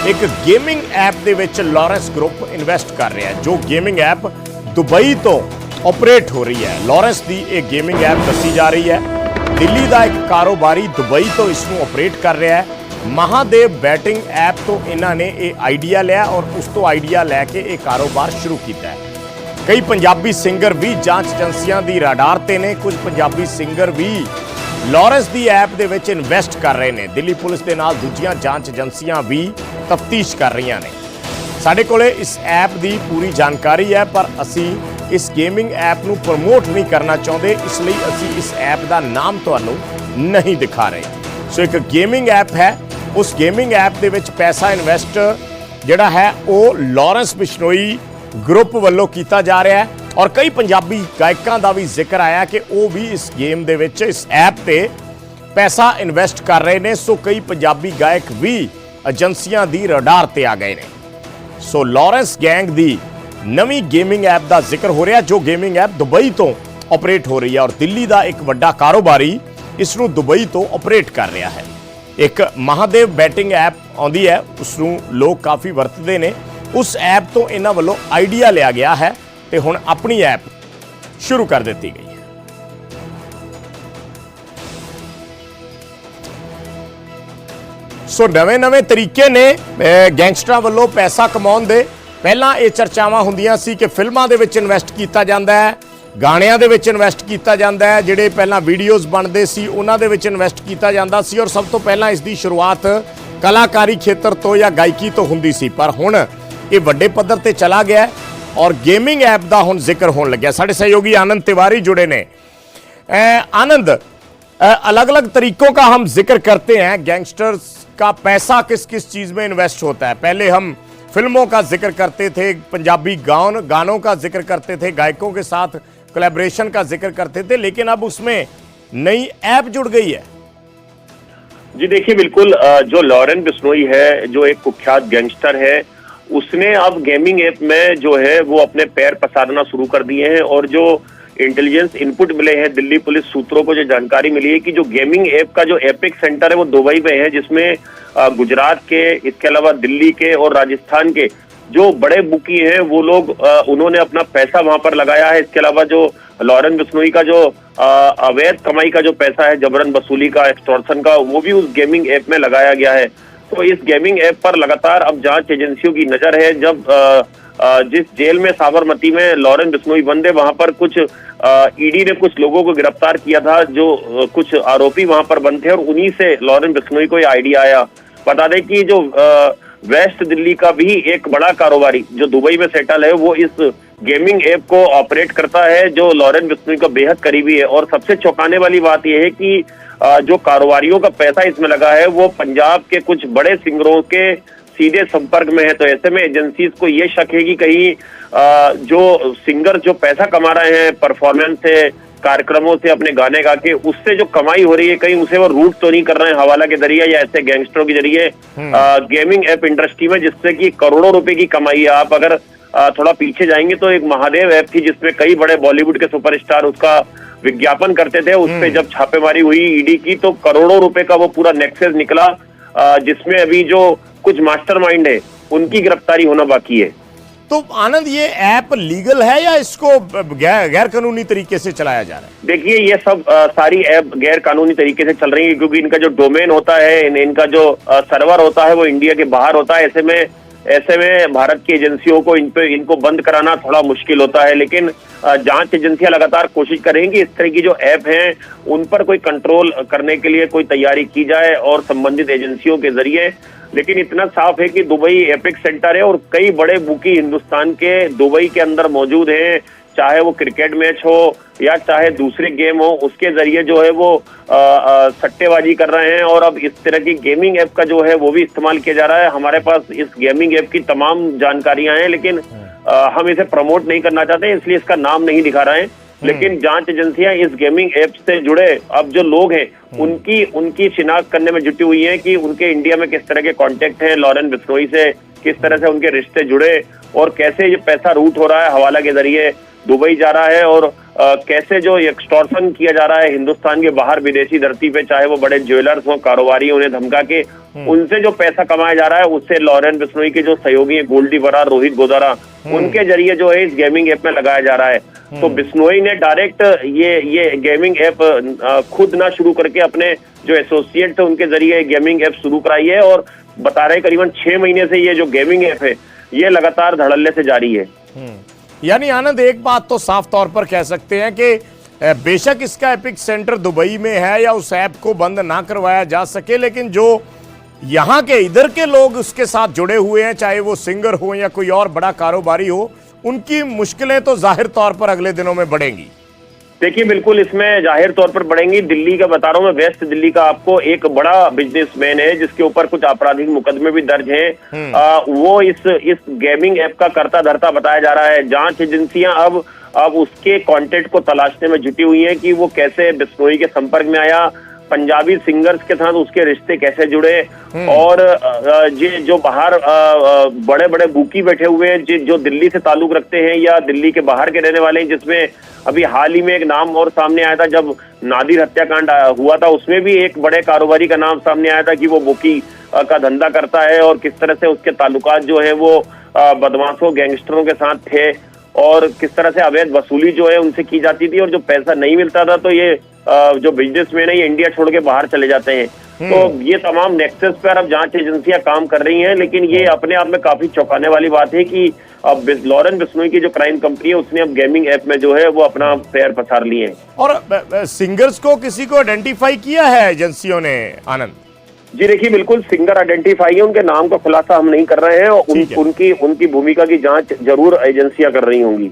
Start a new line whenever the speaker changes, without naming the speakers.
ਇੱਕ gaming app ਦੇ ਵਿੱਚ ਲਾਰੈਂਸ ਗਰੁੱਪ ਇਨਵੈਸਟ ਕਰ ਰਿਹਾ ਹੈ, ਜੋ ਗੇਮਿੰਗ ਐਪ ਦੁਬਈ ਤੋਂ ਆਪਰੇਟ ਹੋ ਰਹੀ ਹੈ। ਲਾਰੈਂਸ ਦੀ ਇਹ ਗੇਮਿੰਗ ਐਪ ਦੱਸੀ ਜਾ ਰਹੀ ਹੈ। ਦਿੱਲੀ ਦਾ ਇੱਕ ਕਾਰੋਬਾਰੀ ਦੁਬਈ ਤੋਂ ਇਸ ਨੂੰ ਆਪਰੇਟ ਕਰ ਰਿਹਾ ਹੈ। ਮਹਾਦੇਵ ਬੈਟਿੰਗ ਐਪ ਤੋਂ ਇਹਨਾਂ ਨੇ ਇਹ ਆਈਡੀਆ ਲਿਆ ਔਰ ਉਸ ਤੋਂ ਆਈਡੀਆ ਲੈ ਕੇ ਇਹ ਕਾਰੋਬਾਰ ਸ਼ੁਰੂ ਕੀਤਾ ਹੈ। ਕਈ ਪੰਜਾਬੀ ਸਿੰਗਰ ਵੀ ਜਾਂਚ ਏਜੰਸੀਆਂ ਦੀ ਰਾਡਾਰ ਤੇ ਨੇ। ਕੁਝ ਪੰਜਾਬੀ ਸਿੰਗਰ ਵੀ ਲਾਰੈਂਸ ਦੀ ਐਪ ਦੇ ਵਿੱਚ ਇਨਵੈਸਟ ਕਰ ਰਹੇ ਨੇ। ਦਿੱਲੀ ਪੁਲਿਸ ਦੇ ਨਾਲ ਦੂਜੀਆਂ ਜਾਂਚ ਏਜੰਸੀਆਂ ਵੀ ਤਫਤੀਸ਼ ਕਰ ਰਹੀਆਂ ਨੇ। ਸਾਡੇ ਕੋਲੇ ਇਸ ਐਪ ਦੀ ਪੂਰੀ ਜਾਣਕਾਰੀ ਹੈ, ਪਰ ਅਸੀਂ ਇਸ ਗੇਮਿੰਗ ਐਪ ਨੂੰ ਪ੍ਰਮੋਟ ਨਹੀਂ ਕਰਨਾ ਚਾਹੁੰਦੇ, ਇਸ ਲਈ ਅਸੀਂ ਇਸ ਐਪ ਦਾ ਨਾਮ ਤੁਹਾਨੂੰ ਨਹੀਂ ਦਿਖਾ ਰਹੇ। ਸੋ ਇੱਕ ਗੇਮਿੰਗ ਐਪ ਹੈ, ਉਸ ਗੇਮਿੰਗ ਐਪ ਦੇ ਵਿੱਚ ਪੈਸਾ ਇਨਵੈਸਟ ਜਿਹੜਾ ਹੈ ਉਹ ਲਾਰੈਂਸ ਬਿਸ਼ਨੋਈ ਗਰੁੱਪ ਵੱਲੋਂ ਕੀਤਾ ਜਾ ਰਿਹਾ ਹੈ ਔਰ ਕਈ ਪੰਜਾਬੀ ਗਾਇਕਾਂ ਦਾ ਵੀ ਜ਼ਿਕਰ ਆਇਆ ਕਿ ਉਹ ਵੀ ਇਸ ਗੇਮ ਦੇ ਵਿੱਚ ਇਸ ਐਪ ਤੇ ਪੈਸਾ ਇਨਵੈਸਟ ਕਰ ਰਹੇ ਨੇ। ਸੋ ਕਈ ਪੰਜਾਬੀ ਗਾਇਕ ਵੀ ਏਜੰਸੀਆਂ ਦੀ ਰਡਾਰ ਤੇ ਆ ਗਏ ਨੇ। ਸੋ ਲਾਰੈਂਸ ਗੈਂਗ ਦੀ ਨਵੀਂ ਗੇਮਿੰਗ ਐਪ ਦਾ ਜ਼ਿਕਰ ਹੋ ਰਿਹਾ, ਜੋ ਗੇਮਿੰਗ ਐਪ ਦੁਬਈ ਤੋਂ ਆਪਰੇਟ ਹੋ ਰਹੀ ਹੈ ਔਰ ਦਿੱਲੀ ਦਾ ਇੱਕ ਵੱਡਾ ਕਾਰੋਬਾਰੀ ਇਸ ਨੂੰ ਦੁਬਈ ਤੋਂ ਆਪਰੇਟ ਕਰ ਰਿਹਾ ਹੈ। ਇੱਕ ਮਹਾਦੇਵ ਬੈਟਿੰਗ ਐਪ ਆਉਂਦੀ ਹੈ, ਉਸ ਨੂੰ ਲੋਕ ਕਾਫੀ ਵਰਤਦੇ ਨੇ। ਉਸ ਐਪ ਤੋਂ ਇਹਨਾਂ ਵੱਲੋਂ ਆਈਡੀਆ ਲਿਆ ਗਿਆ ਹੈ ਤੇ ਹੁਣ ਆਪਣੀ ਐਪ ਸ਼ੁਰੂ ਕਰ ਦਿੱਤੀ ਗਈ ਹੈ। ਸੋ ਨਵੇਂ ਤਰੀਕੇ ਨੇ ਗੈਂਗਸਟਰਾਂ ਵੱਲੋਂ ਪੈਸਾ ਕਮਾਉਣ ਦੇ। ਪਹਿਲਾਂ ਇਹ ਚਰਚਾਵਾਂ ਹੁੰਦੀਆਂ ਸੀ ਕਿ ਫਿਲਮਾਂ ਦੇ ਵਿੱਚ ਇਨਵੈਸਟ ਕੀਤਾ ਜਾਂਦਾ ਹੈ, ਗਾਣਿਆਂ ਦੇ ਵਿੱਚ ਇਨਵੈਸਟ ਕੀਤਾ ਜਾਂਦਾ ਹੈ, ਜਿਹੜੇ ਪਹਿਲਾਂ ਵੀਡੀਓਜ਼ ਬਣਦੇ ਸੀ ਉਹਨਾਂ ਦੇ ਵਿੱਚ ਇਨਵੈਸਟ ਕੀਤਾ ਜਾਂਦਾ ਸੀ ਔਰ ਸਭ ਤੋਂ ਪਹਿਲਾਂ ਇਸ ਦੀ ਸ਼ੁਰੂਆਤ ਕਲਾਕਾਰੀ ਖੇਤਰ ਤੋਂ ਜਾਂ ਗਾਇਕੀ ਤੋਂ ਹੁੰਦੀ ਸੀ। ਪਰ ਹੁਣ ਇਹ ਵੱਡੇ ਪੱਧਰ ਤੇ ਚਲਾ ਗਿਆ और गेमिंग ऐप का हुण जिक्र होने लग्या। साडे सहयोगी आनंद तिवारी जुड़े ने। आनंद, अलग अलग तरीकों का हम जिक्र करते हैं, गैंगस्टर्स का पैसा किस किस चीज़ में इन्वेस्ट होता है। पहले हम फिल्मों का जिक्र करते थे, पंजाबी गानों का जिक्र करते थे, गायकों के साथ कोलैबोरेशन का जिक्र करते थे, लेकिन अब उसमें नई ऐप जुड़ गई है।
जी देखिए, बिल्कुल जो लारेंस बिश्नोई है, जो एक कुख्यात गैंगस्टर है, उसने अब गेमिंग ऐप में जो है वो अपने पैर पसारना शुरू कर दिए हैं। और जो इंटेलिजेंस इनपुट मिले हैं दिल्ली पुलिस सूत्रों को, जो जानकारी मिली है कि जो गेमिंग ऐप का जो एपिक सेंटर है वो दुबई में है, जिसमें गुजरात के, इसके अलावा दिल्ली के और राजस्थान के जो बड़े बुकी हैं वो लोग उन्होंने अपना पैसा वहां पर लगाया है। इसके अलावा जो लारेंस बिश्नोई का जो अवैध कमाई का जो पैसा है, जबरन वसूली का, एक्सटॉर्शन का, वो भी उस गेमिंग ऐप में लगाया गया है। तो इस गेमिंग ऐप पर लगातार अब जांच एजेंसियों की नजर है। जब जिस जेल में साबरमती में लारेंस बिश्नोई बंद है, वहां पर कुछ ईडी ने कुछ लोगों को गिरफ्तार किया था, जो कुछ आरोपी वहां पर बंद थे और उन्हीं से लारेंस बिश्नोई को यह आइडिया आया। बता दें कि जो वेस्ट दिल्ली का भी एक बड़ा कारोबारी जो दुबई में सेटल है, वो इस गेमिंग ऐप को ऑपरेट करता है, जो लारेंस बिश्नोई का बेहद करीबी है। और सबसे चौंकाने वाली बात यह है कि जो कारोबारियों का पैसा इसमें लगा है वो पंजाब के कुछ बड़े सिंगरों के सीधे संपर्क में है। तो ऐसे में एजेंसीज को ये शक है कि कहीं जो सिंगर जो पैसा कमा रहे हैं परफॉर्मेंस से, कार्यक्रमों से, अपने गाने गा के, उससे जो कमाई हो रही है कहीं उसे वो रूट तो नहीं कर रहे हैं हवाला के जरिए या ऐसे गैंगस्टरों के जरिए गेमिंग ऐप इंडस्ट्री में, जिससे कि करोड़ों रुपए की कमाई है। आप अगर थोड़ा पीछे जाएंगे तो एक महादेव ऐप थी जिसमें कई बड़े बॉलीवुड के सुपरस्टार उसका विज्ञापन करते थे। उस पे जब छापेमारी हुई ईडी की तो करोड़ों रुपए का वो पूरा नेक्सस निकला, जिसमें अभी जो कुछ मास्टरमाइंड है उनकी गिरफ्तारी होना बाकी है।
तो आनंद, ये ऐप लीगल है या इसको गैर कानूनी तरीके से चलाया जा रहा है?
देखिए, ये सब सारी ऐप गैर कानूनी तरीके से चल रही है, क्योंकि इनका जो डोमेन होता है, इनका जो सर्वर होता है वो इंडिया के बाहर होता है। ऐसे में भारत की एजेंसियों को इनको बंद कराना थोड़ा मुश्किल होता है। लेकिन जांच एजेंसियां लगातार कोशिश करेंगी इस तरह की जो ऐप हैं उन पर कोई कंट्रोल करने के लिए कोई तैयारी की जाए और संबंधित एजेंसियों के जरिए। लेकिन इतना साफ है कि दुबई एपिक सेंटर है और कई बड़े बुकी हिंदुस्तान के दुबई के अंदर मौजूद हैं, चाहे वो क्रिकेट मैच हो या चाहे दूसरे गेम हो, उसके जरिए जो है वो सट्टेबाजी कर रहे हैं। और अब इस तरह की गेमिंग ऐप का जो है वो भी इस्तेमाल किया जा रहा है। हमारे पास इस गेमिंग ऐप की तमाम जानकारियां हैं, लेकिन हम इसे प्रमोट नहीं करना चाहते, इसलिए इसका नाम नहीं दिखा रहे हैं। लेकिन जांच एजेंसियां इस गेमिंग ऐप से जुड़े अब जो लोग हैं उनकी शिनाख्त करने में जुटी हुई हैं कि उनके इंडिया में किस तरह के कॉन्टेक्ट हैं लारेंस बिश्नोई से, किस तरह से उनके रिश्ते जुड़े और कैसे ये पैसा रूट हो रहा है, हवाला के जरिए दुबई जा रहा है। और कैसे जो एक्सटॉर्शन किया जा रहा है हिंदुस्तान के बाहर विदेशी धरती पे, चाहे वो बड़े ज्वेलर्स हो, कारोबारी हो, उन्हें धमका के उनसे जो पैसा कमाया जा रहा है, उससे लॉरेन बिश्नोई के जो सहयोगी है गोल्डी बरार, रोहित गोदारा, उनके जरिए जो है इस गेमिंग ऐप में लगाया जा रहा है। तो बिश्नोई ने डायरेक्ट ये गेमिंग ऐप खुद ना शुरू करके अपने जो एसोसिएट थे उनके जरिए गेमिंग ऐप शुरू कराई है, और बता रहे करीबन 6 महीने से ये जो गेमिंग ऐप है ये लगातार धड़ल्ले से जारी है।
यानी आनंद, एक बात तो साफ तौर पर कह सकते हैं कि बेशक इसका एपिक सेंटर दुबई में है या उस ऐप को बंद ना करवाया जा सके, लेकिन जो यहाँ के इधर के लोग उसके साथ जुड़े हुए हैं, चाहे वो सिंगर हो या कोई और बड़ा कारोबारी हो, उनकी मुश्किलें तो जाहिर तौर पर अगले दिनों में बढ़ेंगी।
देखिए बिल्कुल इसमें जाहिर तौर पर बढ़ेंगी। दिल्ली का बता रहा हूँ मैं, वेस्ट दिल्ली का आपको एक बड़ा बिजनेसमैन है जिसके ऊपर कुछ आपराधिक मुकदमे भी दर्ज हैं। वो इस गेमिंग ऐप का कर्ता धर्ता बताया जा रहा है। जांच एजेंसियां अब उसके कंटेंट को तलाशने में जुटी हुई हैं कि वो कैसे बिश्नोई के संपर्क में आया, पंजाबी सिंगर्स के साथ उसके रिश्ते कैसे जुड़े, और ये जो बाहर बड़े बड़े बुकी बैठे हुए हैं जो दिल्ली से ताल्लुक रखते हैं या दिल्ली के बाहर के रहने वाले हैं, जिसमें अभी हाल ही में एक नाम और सामने आया था जब नादिर हत्याकांड हुआ था, उसमें भी एक बड़े कारोबारी का नाम सामने आया था कि वो बुकी का धंधा करता है और किस तरह से उसके ताल्लुकात जो है वो बदमाशों गैंगस्टरों के साथ थे, और किस तरह से अवैध वसूली जो है उनसे की जाती थी, और जो पैसा नहीं मिलता था तो ये जो बिजनेसमैन है ये इंडिया छोड़ के बाहर चले जाते हैं। तो ये तमाम नेक्सस पर अब जांच एजेंसियां काम कर रही हैं, लेकिन ये अपने आप में काफी चौंकाने वाली बात है कि अब लॉरेन बिश्नोई की जो क्राइम कंपनी है उसने अब गेमिंग ऐप में जो है वो अपना पैर पसार लिए हैं।
और सिंगर्स को किसी को आइडेंटिफाई किया है एजेंसियों ने, आनंद?
जी देखिए बिल्कुल सिंगर आइडेंटिफाई है, उनके नाम का खुलासा हम नहीं कर रहे हैं, और उनकी भूमिका की जांच जरूर एजेंसियां कर रही होंगी।